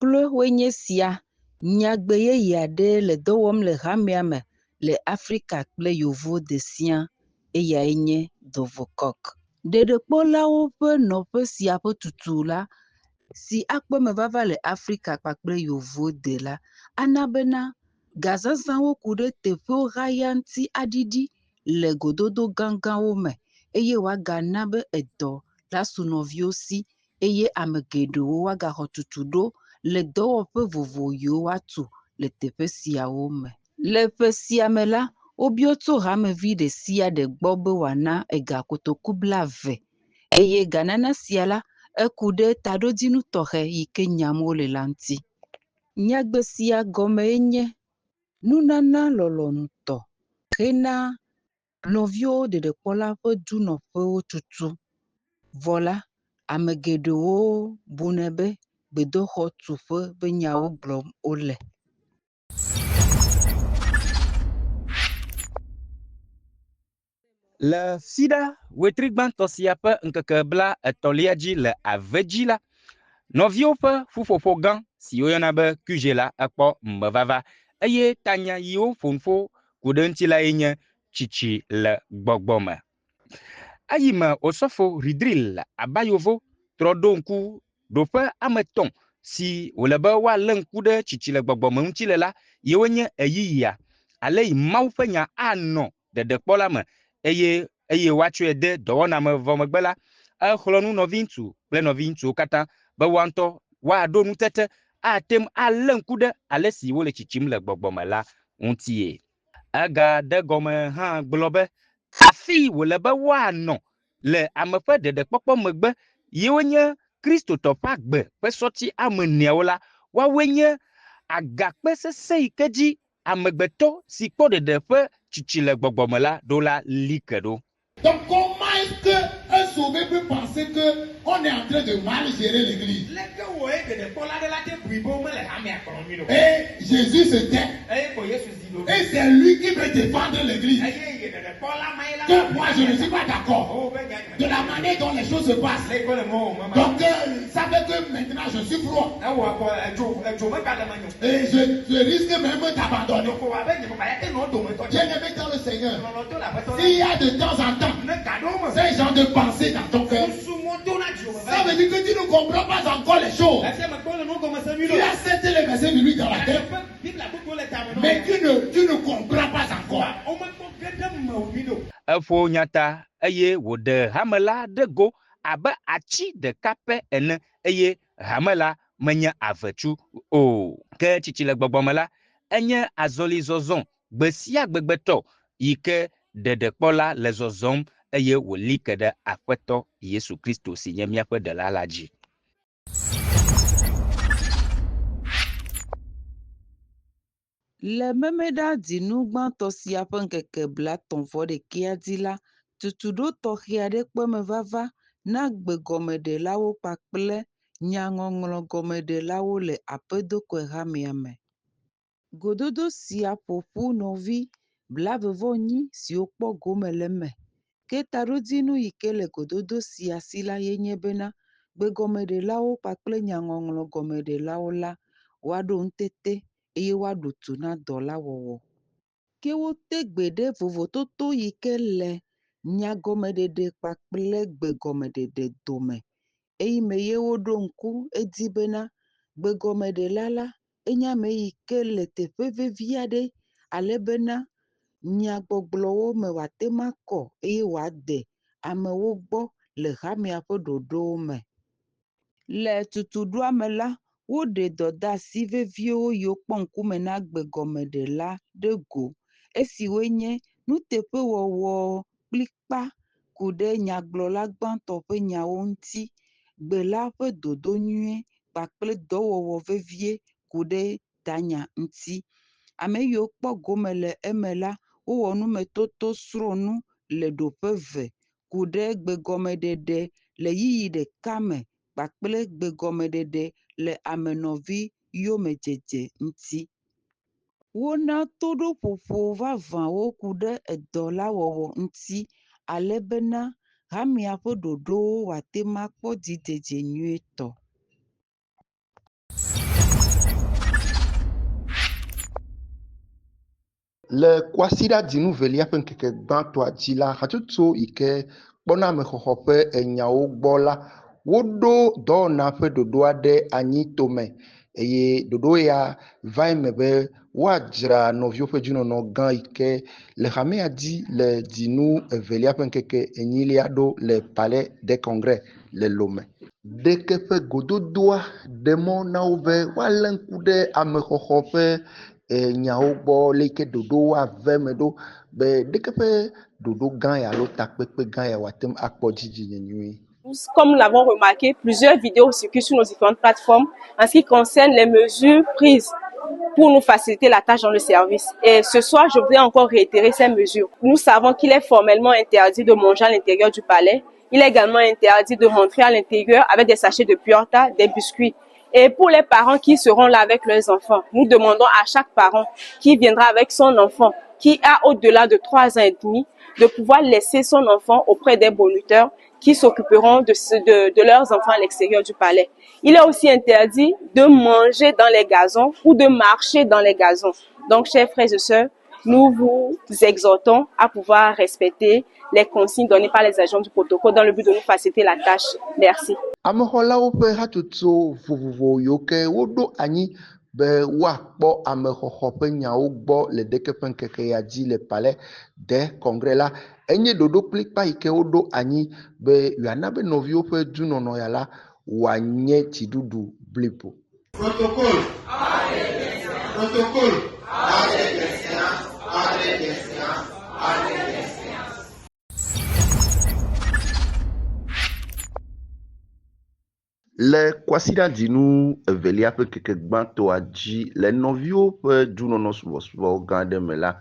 Kple wenye sia, nyagbe yeye aɖe le dɔ wɔm le hamea me le Afrika kple Yovo de sia, eyae nye Dovokɔk. Ɖeɖekpɔlawo ƒe nɔƒe sia ƒe tutu la, si akpɔ eme vava le Afrika kpakple Yovo de la, ana bena gazazãwo ku ɖe teƒewo ʋaya ŋuti aɖiɖi le gododo gãgãwo me eye woagana be edɔ nasu nɔviwo si eye ame geɖewo woagaxɔ tutu ɖo le dɔwɔƒe vovovo yiwo woatu le teƒe siawo me. Le ƒe sia me la, wobia tso hamevi ɖe sia ɖe gbɔ be wòana egakotoku 20 eye ganana sia la, eku ɖe taɖodzinu tɔxɛ yi ke nyam wole la ŋuti. Nyagbe sia gɔmee nye nunana lɔlɔ̃nutɔ hena nɔviwo ɖeɖekpɔla ƒe dunɔƒewo tutu. Vɔ la, ame geɖewo bunɛ be gbedoxɔtuƒe be nyawo gblɔm wole. Le sida wetri gbãtɔ sia ƒe ŋkeke 30 dzi le ave dzi la, nɔviwo ƒe ƒuƒoƒo gã si woyɔna be QG la ekpɔ mbevava eye tanya yiwo ƒonuƒo ku ɖe ŋuti lae nye tsitsi le gbɔgbɔ me. Eyime Osɔfo Ridril Abayovo trɔ ɖo ŋku ɖoƒe ame 3 si wòle be woalé ŋku ɖe tsitsi le gbɔgbɔ me ŋuti le la, yewo nye eyiyia, ale yi Mawu ƒe nya anɔ ɖeɖekpɔla me eye woatsɔe de dɔwɔna me vɔ megbe la, exlɔ̃ nu nɔvi ŋutsu kple nɔvi ŋutsuwo katã be woaŋutɔ woaɖo nutete atem alé ŋku ɖe ale si wole tsitsim le gbɔgbɔ me la ŋutie. Egade gɔme hã gblɔ be afi wòle be woanɔ le ame ƒe ɖeɖekpɔkpɔ megbe yewo nye kristotɔ ƒe agbe ƒe sɔti ame 4 la, woawoe nye agakpe sesẽ yi ke dzi amegbetɔ si kpɔ ɖeɖe ƒe tsitsi le gbɔgbɔ me la ɖo la li ke ɖo. Donc comment est-ce qu'un sauvé peut penser qu'on est en train de mal gérer l'église? Et Jésus se tait. Et c'est lui qui veut défendre l'église. Que moi je ne suis pas d'accord de la manière dont les choses se passent. Donc ça fait que maintenant je suis froid. Et je risque même d'abandonner. Bien-aimé dans le Seigneur, s'il y a de temps en temps ces gens de pensée dans ton cœur, ça veut dire que tu ne comprends pas encore les choses. Tu as certes les versets bibliques dans la tête, mais tu ne comprends pas encore. Efo nyata eye wòde hame la ɖe go abe atsi ɖeka pɛ ene eye hame la menye avetu o. Ke tsitsi le gbɔgbɔme la, enye azɔlizɔzɔ gbe sia gbegbetɔ yi ke ɖeɖekpɔla le zɔzɔm eye wòli ke ɖe Aƒetɔ Yesu Kristo si nye míaƒe ɖela la dzi. Le memeɖadzinu gbãtɔ sia ƒe ŋkeke 31 dzi la, tutuɖo tɔxɛ aɖe kpeme vava na gbegɔmeɖelawo kpakple nyaŋɔŋlɔ gɔmeɖelawo le aƒedokɔe hamea me. Gododo sia ƒoƒu nɔvi 28 siwo kpɔ gome le me. Ke taɖodzinu yi ke le gododo sia si la ye nye bena gbegɔmeɖelawo kpakple nyaŋɔŋlɔ gɔmeɖelawo la, woaɖo ŋutete eye woaɖu tu na dɔ la wɔwɔ. Ke wote gbe ɖe vovototo yi ke le nyagɔmeɖeɖe kpakple gbegɔmeɖeɖe dome. Eyime ye woɖo ŋku edi bena gbegɔmeɖela la, enye ame yi ke le teƒe vevi aɖe ale bena nyagbɔgblɔwo me wòate ŋu akɔ eye wòade amewo gbɔ le hamea ƒe ɖoɖowo me. Le tutuɖoa me la, woɖe dɔdeasi veviwo yiwo kpɔ ŋkume na gbegɔmeɖela ɖe go, esiwoe nye nuteƒewɔwɔ kpli kpa ku ɖe nyagblɔla gbãtɔ ƒe nyawo ŋuti, gbe la ƒe dodo nyuie kpakple dɔwɔwɔ vevie ku ɖe tanya ŋuti. Ame yiwo kpɔ gome le eme la, wowɔ numetoto srɔ̃nu le ɖoƒe 2 ku ɖe gbegɔmeɖeɖe le yiyi ɖeka me kpakple gbegɔmeɖeɖe le amenɔvi yomedzedze ŋuti. Wona toɖoƒoƒo vavãwo ku ɖe edɔ la wɔwɔ ŋuti ale bena hamea ƒe ɖoɖowo wòate ŋu akpɔ dzidzedze nyuietɔ. Le kwasida dinu velia ƒe ŋkeke gbãtɔa dzi la, hatsotso yi ke kpɔna amexɔxɔ ƒe enyawo gbɔ la, woɖo dɔwɔna ƒe ɖoɖo aɖe anyi tome eye ɖoɖo ya va eme be woadzra nɔviwo ƒe dzinɔnɔ gã yi ke le xamea dzi le dzinu evelia ƒe ŋkeke enyilia ɖo le Palais des Congrès le Lome. Ɖeke ƒe gododoa ɖe mɔ na wo be woalé ŋku ɖe amexɔxɔ ƒe nyawo gbɔ le ke ɖoɖo ave me ɖo be ɖeke ƒe ɖoɖo gã ya alo takpekpe gã ya wòate ŋu akpɔ dzidzi nyuie. Comme nous l'avons remarqué, plusieurs vidéos circulent sur nos différentes plateformes en ce qui concerne les mesures prises pour nous faciliter la tâche dans le service. Et ce soir, je voudrais encore réitérer ces mesures. Nous savons qu'il est formellement interdit de manger à l'intérieur du palais. Il est également interdit de rentrer à l'intérieur avec des sachets de Puerta, des biscuits. Et pour les parents qui seront là avec leurs enfants, nous demandons à chaque parent qui viendra avec son enfant, qui a au-delà de 3 ans et demi, de pouvoir laisser son enfant auprès des moniteurs qui s'occuperont de leurs enfants à l'extérieur du palais. Il est aussi interdit de manger dans les gazons ou de marcher dans les gazons. Donc, chers frères et sœurs, nous vous exhortons à pouvoir respecter les consignes données par les agents du protocole dans le but de nous faciliter la tâche. Merci. Amexɔlawo ƒe hatsotso vovovo yiwo ke woɖo anyi be woakpɔ amexɔxɔ ƒe nyawo gbɔ le ɖeke ƒe ŋkeke ya dzi le Palais des Congrès la, enye ɖoɖo kplikpa yi ke woɖo anyi be yeana be nɔviwo ƒe dzinɔnɔ ya la wòanye dziɖuɖu blibo. Protocole. Protocole. Avec les séances. Avec les séances. Avec les séances. Le kwasida dzinu evelia ƒe keke gbãtɔa dzi le nɔviwo ƒe dzinɔnɔ subɔsubɔ gã aɖe me la,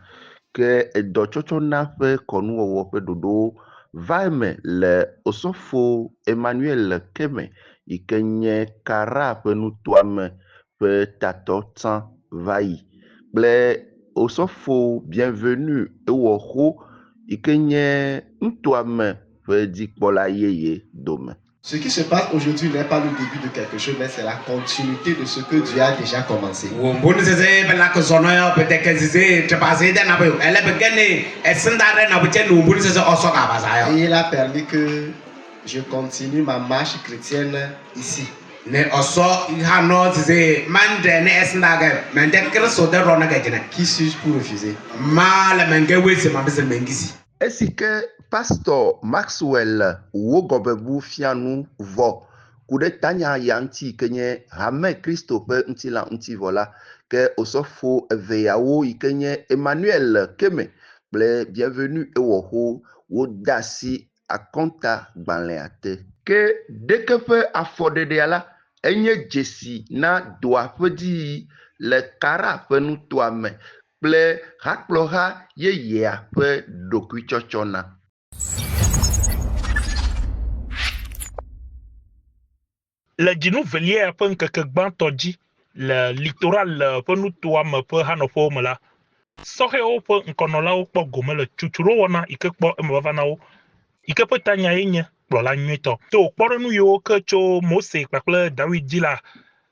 ke edɔtsɔtsɔ na ƒe kɔnuwɔwɔ ƒe ɖoɖowo va eme le osɔfo Emmanuel Keme yi ke nye Kara ƒe nutoame ƒe tatɔ tsã va yi kple osɔfo Bienvenu Ewɔxo yi ke nye nutoame ƒe dzikpɔla yeye dome. Ce qui se passe aujourd'hui n'est pas le début de quelque chose, mais c'est la continuité de ce que Dieu a déjà commencé. Et il a permis que je continue ma marche chrétienne ici. Qui suis-je pour refuser? Esi ke pasteur Maxwell Wogobebu fianu vɔ ku ɖe tanya ya ŋuti ke nye Hame Kristo ƒe ŋutilã ŋutivɔ la, ke osɔfo eveawo yi ke nye Emmanuel Keme kple Bienvenu Ewɔxo wode asi akɔnta gbalẽa te. Ke ɖeke ƒe afɔɖeɖea la enye dzesi na doa ƒe dziyiyi le Kara ƒe nutoa me kple hakplɔha yeyea ƒe ɖokuitsɔtsɔ na. Le dzinu velia ƒe ŋkeke gbãtɔ dzi le littoral ƒe nutoame ƒe hanɔƒewo me la, sɔhɛwo ƒe ŋkɔnɔlawo kpɔ gome le tsutsuɖo wɔna yi ke kpɔ emevava na wo yi ke ƒe tanyae nye kplɔla nyuitɔ. To kpɔɖeŋu yiwo ke tso Mose kpakple David dzi la,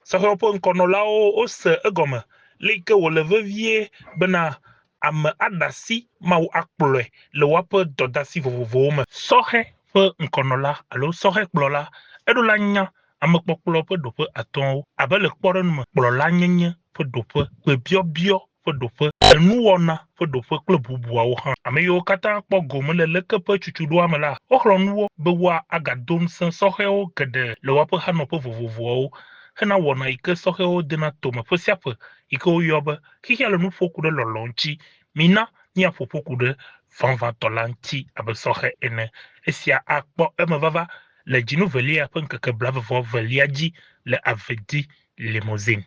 sɔhɛwo ƒe ŋkɔnɔlawo wose egɔme le yi ke wòle vevie bena ame aɖe asi Mawu akplɔe le woaƒe dɔdeasi vovovowo me. Sɔhɛ ƒe ŋkɔnɔla alo sɔhɛkplɔla eɖola nya amekpɔkplɔ ƒe ɖoƒe atɔ̃wo abe le kpɔɖeŋu me kplɔla nyenye ƒe ɖoƒe, kpebiɔbiɔ ƒe ɖoƒe, enuwɔna ƒe ɖoƒe kple bubuawo hã. Ame yiwo katã kpɔ gome le leke ƒe tsutsuɖoa me la, woxlɔ nuwo be woagado ŋusẽ sɔhɛwo geɖe le woaƒe hanɔƒe vovovoawo hena wɔna yi ke sɔhɛwo dena tome ƒe sia ƒe yi ke woyɔ be xixia le nu ƒo ku ɖe lɔlɔ ŋuti, mina míaƒoƒo ku ɖe vavãtɔ la ŋuti abe sɔhɛ ene. Esia akpɔ emevava le dzinu velia ƒe ŋkeke blavevɔ velia dzi le Avedi Limousine.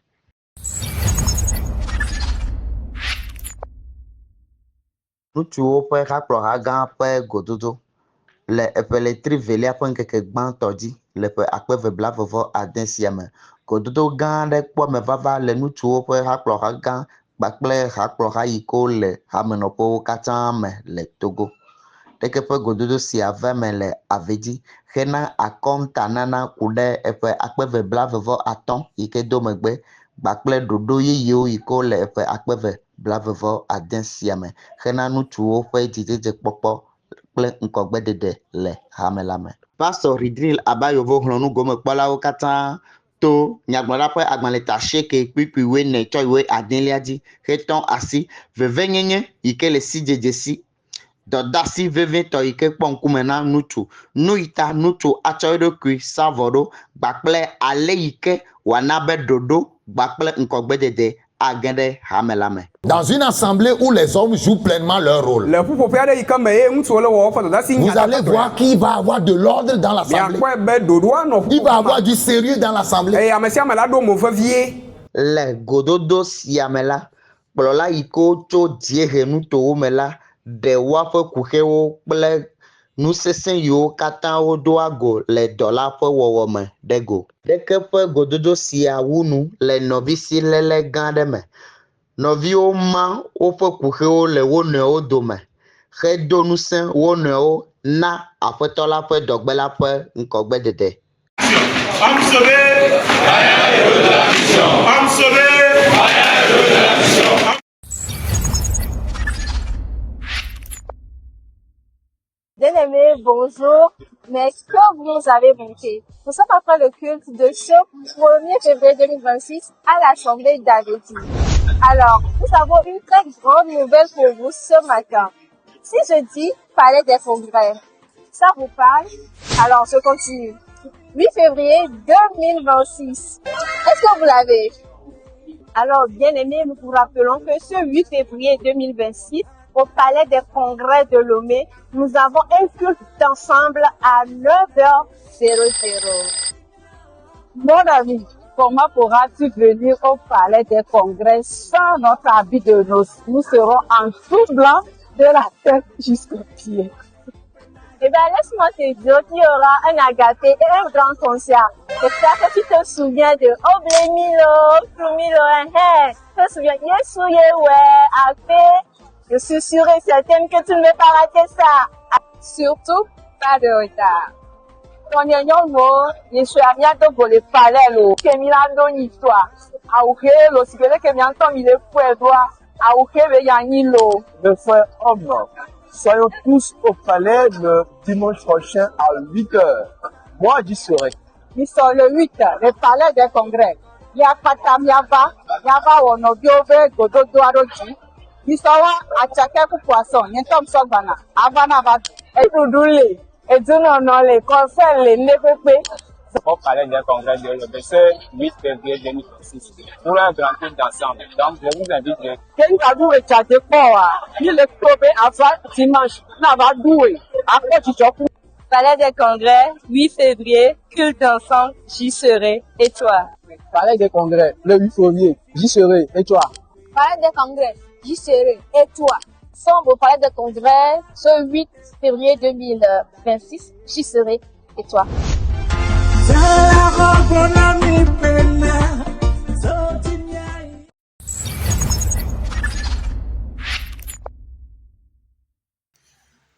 Ŋutsuwo ƒe hakplɔha gã ƒe gododo le eƒeletri velia ƒe ŋkeke gbãtɔ dzi le ƒe 2026 sia me. Gododo gã aɖe kpɔ mevava le ŋutsuwo ƒe hakplɔha gã kpakple hakplɔha yi ke le hamenɔƒewo katã me le Togo. Ɖeke ƒe gododo sia ve me le Avedi hena akɔnta nana ku ɖe eƒe 2025 yi ke do megbe kpakple ɖoɖo yeyewo yi ke wole eƒe akpe eve blaeve ade sia me hena ŋutsuwo ƒe dzidzedzekpɔkpɔ kple ŋgɔgbeɖeɖe le hame la me. Pastor Ridril Abayovo hlɔnugomekpɔlawo katã to nyagblɔɖa ƒe agbalẽ tasieke kpikpui 14/8 dzi hetɔ asi vevenyenye yi ke le si dzedzesi dɔdasi vevitɔ yi ke kpɔ ŋkume na ŋutsu nu yi ta ŋutsu atsɔ eɖokui sa vɔ ɖo kpakple ale yi ke wòana be ɖoɖo kpakple ŋgɔgbeɖeɖe age ɖe hame la me. Dans une assemblée où les hommes jouent pleinement leur rôle, Le ƒuƒoƒe aɖe yi ke me ye ŋutsuwo le wɔwɔ ƒe dɔdeasi vous allez voir qu'il va avoir de l'ordre dans l'assemblée. miakpɔe be ɖoɖoa nɔ Il va ƒuƒoƒe avoir me. du sérieux dans l'assemblée. Eye ame sia ame la ɖo mo vevie. Le gododo sia me la, kplɔla yi ke wotso dziehe nutowo me la ɖe woaƒe kuxewo kple nusesẽ yiwo katã woɖo ago le dɔ la ƒe wɔwɔ me ɖe go. Ɖeke ƒe gododo sia wu nu le nɔvi si léle gã aɖe me. Nɔviwo ma woƒe kuxewo le wo nɔewo dome hedo ŋusẽ wo nɔewo na aƒetɔ la ƒe dɔgbe la ƒe ŋgɔgbeɖeɖe. Homme sauvé. Homme sauvé. Bien-aimés, bonjour. Mais que vous nous avez manqué. Nous sommes après le culte de ce 1er février 2026 à l'Assemblée d'Avedi. Alors, nous avons une très grande nouvelle pour vous ce matin. Si je dis Palais des Congrès, ça vous parle? Alors, je continue. 8 février 2026. Est-ce que vous l'avez? Alors, bien-aimés, nous vous rappelons que ce 8 février 2026, au Palais des Congrès de Lomé, nous avons un culte d'ensemble à 9h00. Mon ami, comment pourras-tu venir au Palais des Congrès sans notre habit de noces? Nous serons en tout blanc de la tête jusqu'aux pieds. Eh bien, laisse-moi te dire qu'il y aura un agapé et un grand concert. J'espère que tu te souviens de Oblemilo, Flumilo, tu te souviens, Yesouye, ouais, Apé. Je suis sûre et certaine que tu ne veux pas rater ça. Surtout, pas de retard. Ton mo, je suis à bientôt pour le palais, lo. Kemilando ni toi. Aouké, lo, si quelqu'un qui vient comme il est fouet, toi. Aouké, lo. Le frère homme, soyons tous au palais le dimanche prochain à 8h. Moi, j'y serai. Ils sont le 8, le palais des congrès. Yapa Yava, Wonobiove, Gododo Aroji. Ils sont à Tchaka pour poisson, Yentom Sogbana, Avana va, et Doudoulé, et Dunono, les conseils, les népépés. Au palais des congrès de le 8 février 2026 pour un grand culte d'ensemble. Donc, je vous invite. Quel cadeau est tchaté pour il est probé avant dimanche, n'a pas doué. Après, tu choques. Palais des congrès, 8 février, culte d'ensemble, j'y serai. Et toi? Palais des congrès, le 8 février, j'y serai. Et toi? Palais des congrès, j'y serai. Et toi? Sommes au palais des congrès, ce 8 février 2026, j'y serai. Et toi?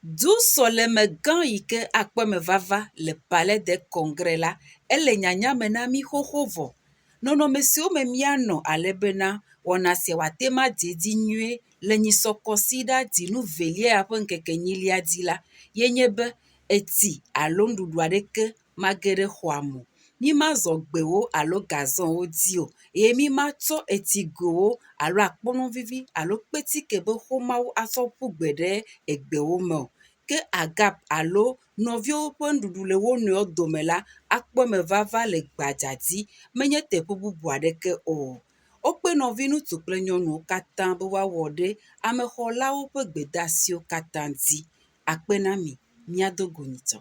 Du sɔleme gã yi ke akpɔme vava le palais de congrès la, ele nyanya me na mi xoxo vɔ. Nɔnɔme siwo me míanɔ ale bena wɔna sia wòate ma didi nyuie le nyisɔkɔsi ɖa dzinu velia ƒe ŋkeke enyilia dzi la, yenye be eti alo nuɖuɖu aɖeke mage ɖe xɔa me. Mímazɔ gbewo alo gazɔwo dzi o, eye mímatsɔ etigowo alo akpɔnɔ vivi alo kpetike be xomawo atsɔ ƒu gbe ɖe egbewo me o. Ke agap alo nɔviwo ƒe nuɖuɖu le wo nɔewo dome la, akpɔme vava le gbadzadzi, menye teƒe bubu aɖeke o. Wokpe nɔvi ŋutsu kple nyɔnuwo katã be woawɔ ɖe amexɔlawo ƒe gbedeasiwo katã dzi. Akpe na mi, míado go nyitɔ.